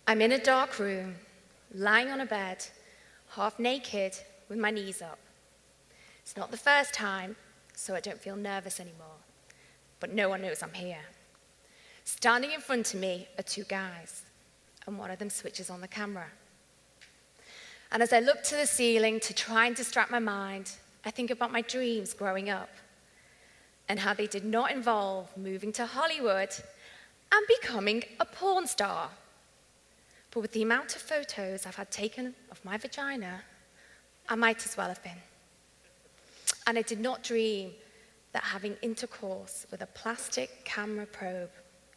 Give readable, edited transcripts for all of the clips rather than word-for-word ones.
I'm in a dark room, lying on a bed, half naked, with my knees up. It's not the first time, so I don't feel nervous anymore, but no one knows I'm here. Standing in front of me are two guys, and one of them switches on the camera. And as I look to the ceiling to try and distract my mind, I think about my dreams growing up and how they did not involve moving to Hollywood and becoming a porn star. But with the amount of photos I've had taken of my vagina, I might as well have been. And I did not dream that having intercourse with a plastic camera probe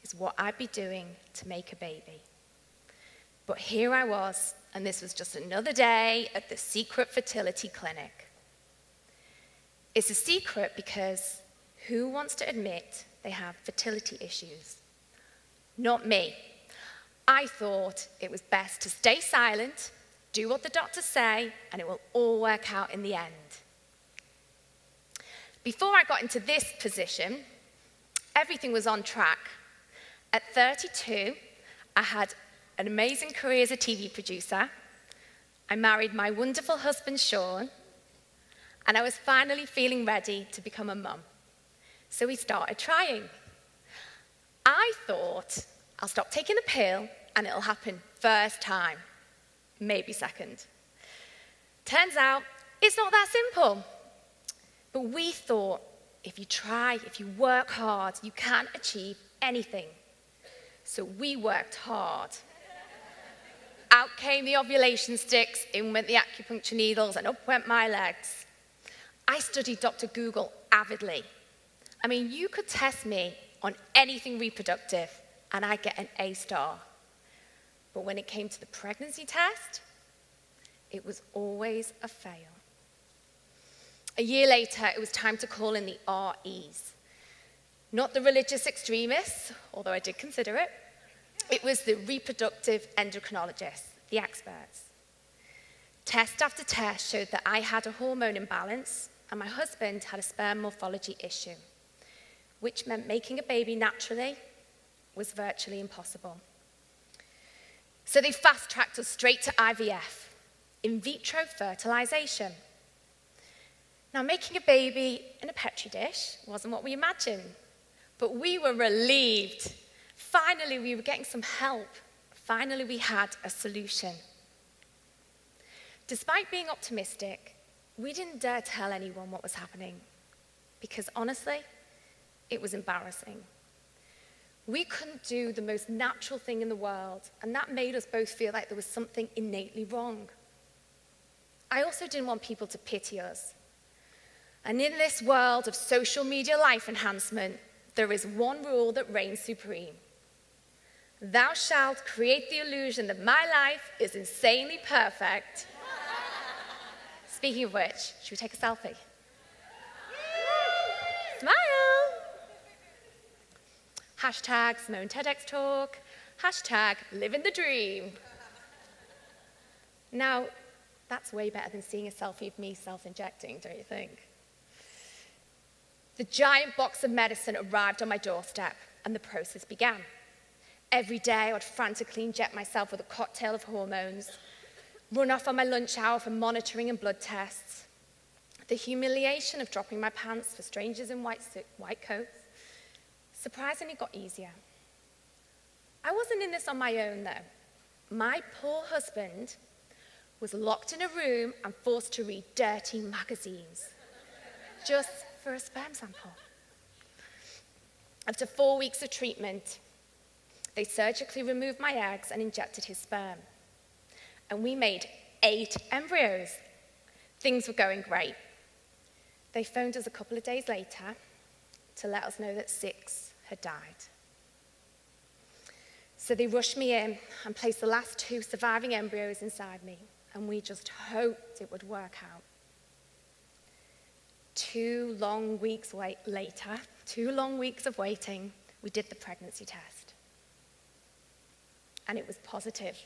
is what I'd be doing to make a baby. But here I was, and this was just another day at the secret fertility clinic. It's a secret because who wants to admit they have fertility issues? Not me. I thought it was best to stay silent, do what the doctors say, and it will all work out in the end. Before I got into this position, everything was on track. At 32, I had an amazing career as a TV producer. I married my wonderful husband, Sean, and I was finally feeling ready to become a mum. So we started trying. I thought, I'll stop taking the pill and it'll happen first time, maybe second. Turns out, it's not that simple. But we thought, if you try, if you work hard, you can achieve anything. So we worked hard. Out came the ovulation sticks, in went the acupuncture needles, and up went my legs. I studied Dr. Google avidly. I mean, you could test me on anything reproductive, and I'd get an A star. But when it came to the pregnancy test, it was always a fail. A year later, it was time to call in the REs. Not the religious extremists, although I did consider it. It was the reproductive endocrinologists, the experts. Test after test showed that I had a hormone imbalance and my husband had a sperm morphology issue, which meant making a baby naturally was virtually impossible. So they fast-tracked us straight to IVF, in vitro fertilization. Now, making a baby in a Petri dish wasn't what we imagined, but we were relieved. Finally, we were getting some help. Finally, we had a solution. Despite being optimistic, we didn't dare tell anyone what was happening because, honestly, it was embarrassing. We couldn't do the most natural thing in the world, and that made us both feel like there was something innately wrong. I also didn't want people to pity us. And in this world of social media life enhancement, there is one rule that reigns supreme. Thou shalt create the illusion that my life is insanely perfect. Speaking of which, should we take a selfie? Smile! Hashtag Simone TEDx talk. Hashtag living the dream. Now, that's way better than seeing a selfie of me self-injecting, don't you think? The giant box of medicine arrived on my doorstep, and the process began. Every day, I would frantically inject myself with a cocktail of hormones, run off on my lunch hour for monitoring and blood tests. The humiliation of dropping my pants for strangers in white coats surprisingly got easier. I wasn't in this on my own, though. My poor husband was locked in a room and forced to read dirty magazines, just for a sperm sample. After 4 weeks of treatment, they surgically removed my eggs and injected his sperm. And we made 8 embryos. Things were going great. They phoned us a couple of days later to let us know that 6 had died. So they rushed me in and placed the last 2 surviving embryos inside me, and we just hoped it would work out. 2 long weeks later, 2 long weeks of waiting, we did the pregnancy test. And it was positive.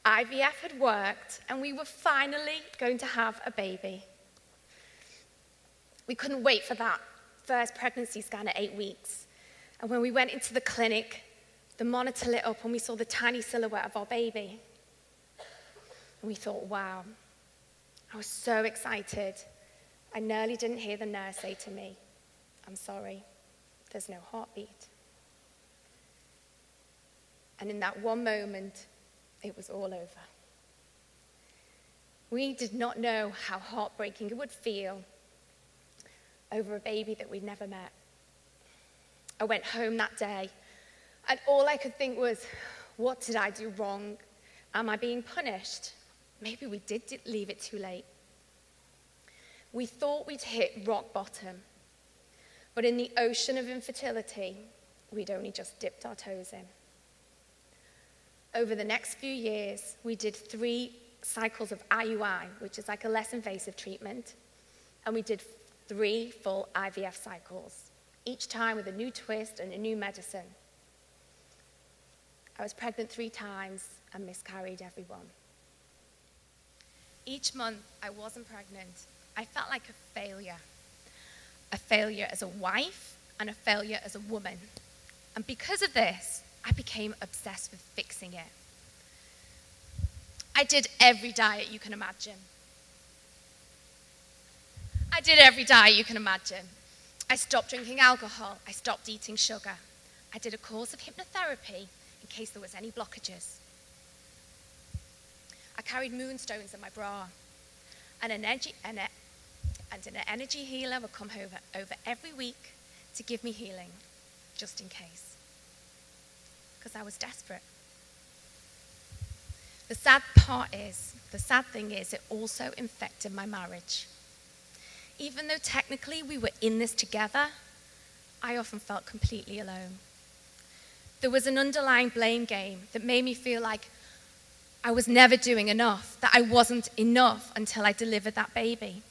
IVF had worked, and we were finally going to have a baby. We couldn't wait for that first pregnancy scan at 8 weeks. And when we went into the clinic, The monitor lit up and we saw the tiny silhouette of our baby. And we thought, wow. I was so excited. I nearly didn't hear the nurse say to me, "I'm sorry, there's no heartbeat." And in that one moment, it was all over. We did not know how heartbreaking it would feel over a baby that we'd never met. I went home that day, and all I could think was, what did I do wrong? Am I being punished? Maybe we did leave it too late. We thought we'd hit rock bottom, but in the ocean of infertility, we'd only just dipped our toes in. Over the next few years, we did 3 cycles of IUI, which is like a less invasive treatment, and we did 3 full IVF cycles, each time with a new twist and a new medicine. I was pregnant 3 times and miscarried every one. Each month I wasn't pregnant, I felt like a failure. A failure as a wife and a failure as a woman. And because of this, I became obsessed with fixing it. I did every diet you can imagine. I stopped drinking alcohol. I stopped eating sugar. I did a course of hypnotherapy in case there was any blockages. I carried moonstones in my bra, and an energy healer would come over every week to give me healing, just in case, because I was desperate. The sad thing is, it also infected my marriage. Even though technically we were in this together, I often felt completely alone. There was an underlying blame game that made me feel like I was never doing enough, that I wasn't enough until I delivered that baby.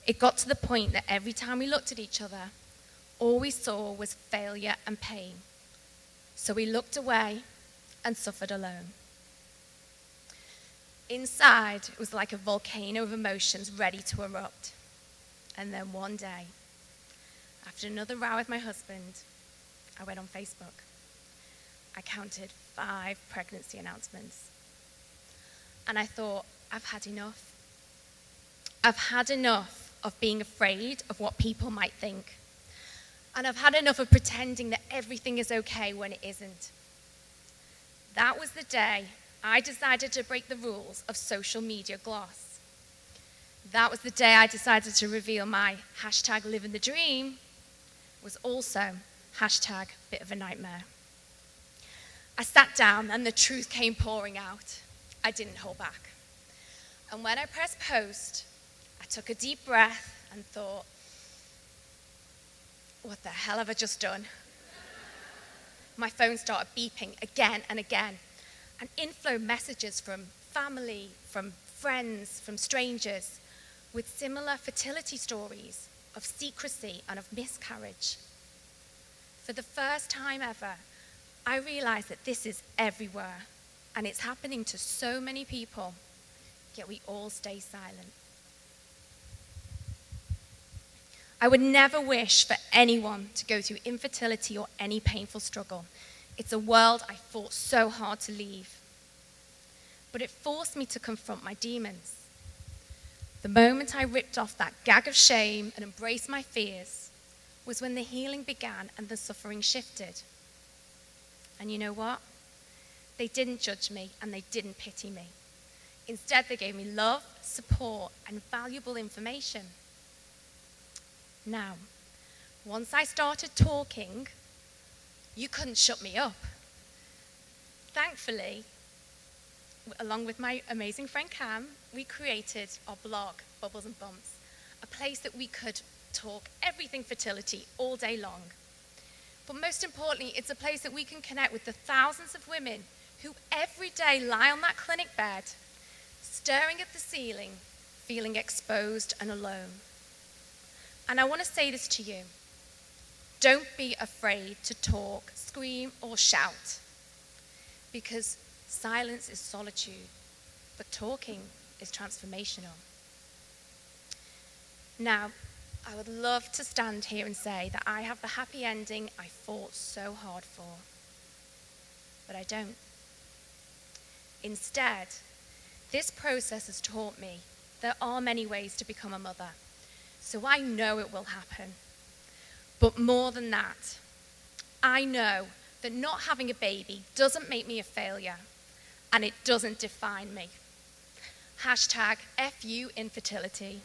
It got to the point that every time we looked at each other, all we saw was failure and pain. So we looked away and suffered alone. Inside, it was like a volcano of emotions ready to erupt. And then one day, after another row with my husband, I went on Facebook. I counted 5 pregnancy announcements. And I thought, I've had enough. I've had enough of being afraid of what people might think. And I've had enough of pretending that everything is okay when it isn't. That was the day I decided to break the rules of social media gloss. That was the day I decided to reveal my hashtag living the dream was also hashtag bit of a nightmare. I sat down and the truth came pouring out. I didn't hold back. And when I pressed post, I took a deep breath and thought, what the hell have I just done? My phone started beeping again and again. And inflow messages from family, from friends, from strangers, with similar fertility stories of secrecy and of miscarriage. For the first time ever, I realized that this is everywhere, and it's happening to so many people, yet we all stay silent. I would never wish for anyone to go through infertility or any painful struggle. It's a world I fought so hard to leave. But it forced me to confront my demons. The moment I ripped off that gag of shame and embraced my fears was when the healing began and the suffering shifted. And you know what? They didn't judge me and they didn't pity me. Instead, they gave me love, support, and valuable information. Now, once I started talking, you couldn't shut me up. Thankfully, along with my amazing friend Cam, we created our blog, Bubbles and Bumps, a place that we could talk everything fertility all day long. But most importantly, it's a place that we can connect with the thousands of women who every day lie on that clinic bed, staring at the ceiling, feeling exposed and alone. And I want to say this to you. Don't be afraid to talk, scream, or shout, because silence is solitude, but talking is transformational. Now, I would love to stand here and say that I have the happy ending I fought so hard for, but I don't. Instead, this process has taught me there are many ways to become a mother, so I know it will happen. But more than that, I know that not having a baby doesn't make me a failure, and it doesn't define me. #FU infertility.